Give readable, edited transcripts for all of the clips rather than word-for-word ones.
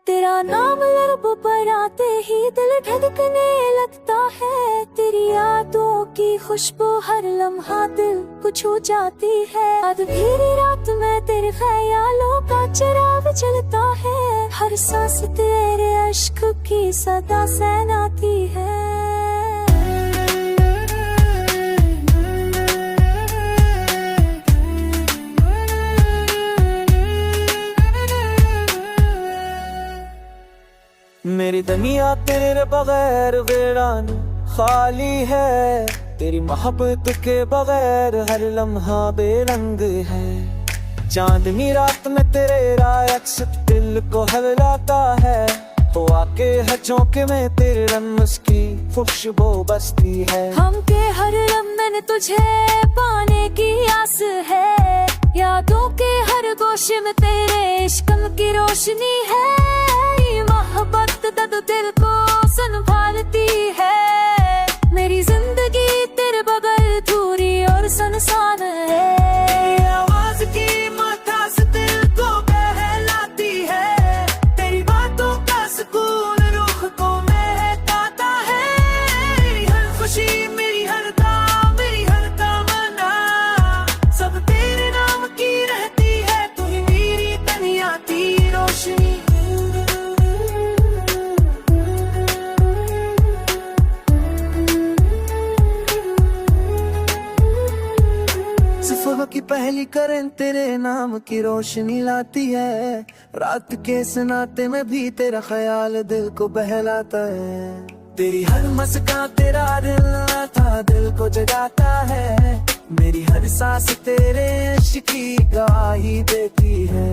तेरा नाम लबों पर आते ही दिल धड़कने लगता है। तेरी यादों की खुशबू हर लम्हा दिल को छू जाती है। अधूरी रात में तेरे ख्यालों का चिराग जलता है। हर सांस तेरे अश्क की सदा सहनाती है। मेरी दुनिया तेरे बगैर वीरान खाली है। तेरी मोहब्बत के बगैर हर लम्हा बेरंग है। चांदनी रात में तेरे रायक्स दिल को हलाता है। तो आके है चौके में तेरे रम्स की खुशबू बसती है। हम के हर लम्हे में तुझे पाने की आस है। यादों के हर गोशे में तेरे इश्क की रोशनी है। मोहब्बत दर्द दिल को संभालती है। मेरी जिंदगी तेरे बगैर अधूरी और सुनसान है। आवाज की मतास दिल को बहलाती है। तेरी बातों का सुकून रूह को महकाता है। मेरी हर खुशी मेरी हर काम मेरी हर तमन्ना सब तेरे नाम की रहती है। तू ही मेरी दुनिया की रोशनी। सुबह की पहली करन तेरे नाम की रोशनी लाती है। रात के सन्नाटे में भी तेरा ख्याल दिल को बहलाता है। तेरी हर मुस्कान तेरा दिल था दिल को जगाता है। मेरी हर सांस तेरे इश्क की गवाही देती है।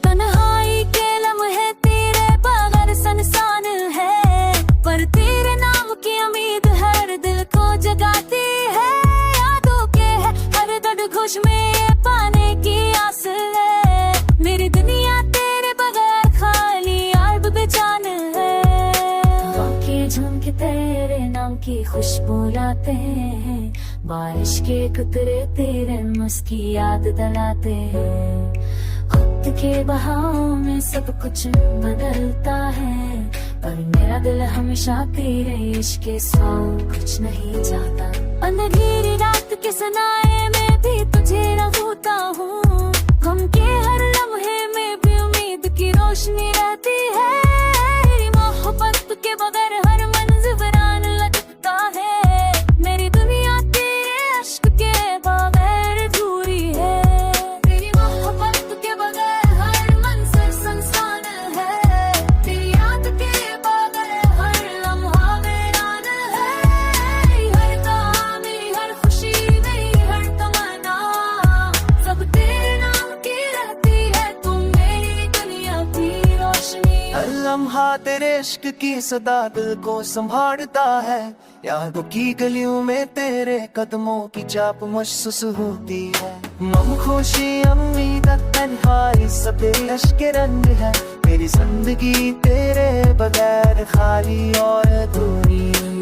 तन्हाई के लम्हे तेरे बगैर सुनसान है। पर तेरे नाम की उम्मीद हर दिल को जगाती है। खुश में पाने की आस है। मेरी दुनिया तेरे बगैर खाली और बेजान है। आंखें झूम के तेरे नाम की खुशबू लाते हैं। बारिश के कतरे तेरे मुस्की याद दिलाते हैं। वक्त के बहाव में सब कुछ बदलता है। पर मेरा दिल हमेशा तेरे इश्क के सिवा कुछ नहीं चाहता। अंधेरी रात के सनाए में भी तुझे रखता हूँ। गम के हर लम्हे में भी उम्मीद की रोशनी रहती है। मेरी मोहब्बत के बगैर हर मंज़िल वीरान लगता है। मेरी दुनिया तेरे अश्क के बगैर अधूरी है। तेरी मोहब्बत के बगैर हर मंज़िल सुनसान है। तेरी याद के बगैर हर लम्हा वीरान है। हर कहानी मेरी हर खुशी मेरी हर तमन्ना सब तेरे नाम की रहती है। तुम मेरी दुनिया की रोशनी। हर लम्हा तेरे इश्क की सदा दिल को संभालता है। यादों की गलियों में तेरे कदमों की चाप महसूस होती है। गम खुशी उम्मीद तन्हाई सब तेरे इश्क के रंग है। मेरी जिंदगी तेरे बगैर खाली और अधूरी है।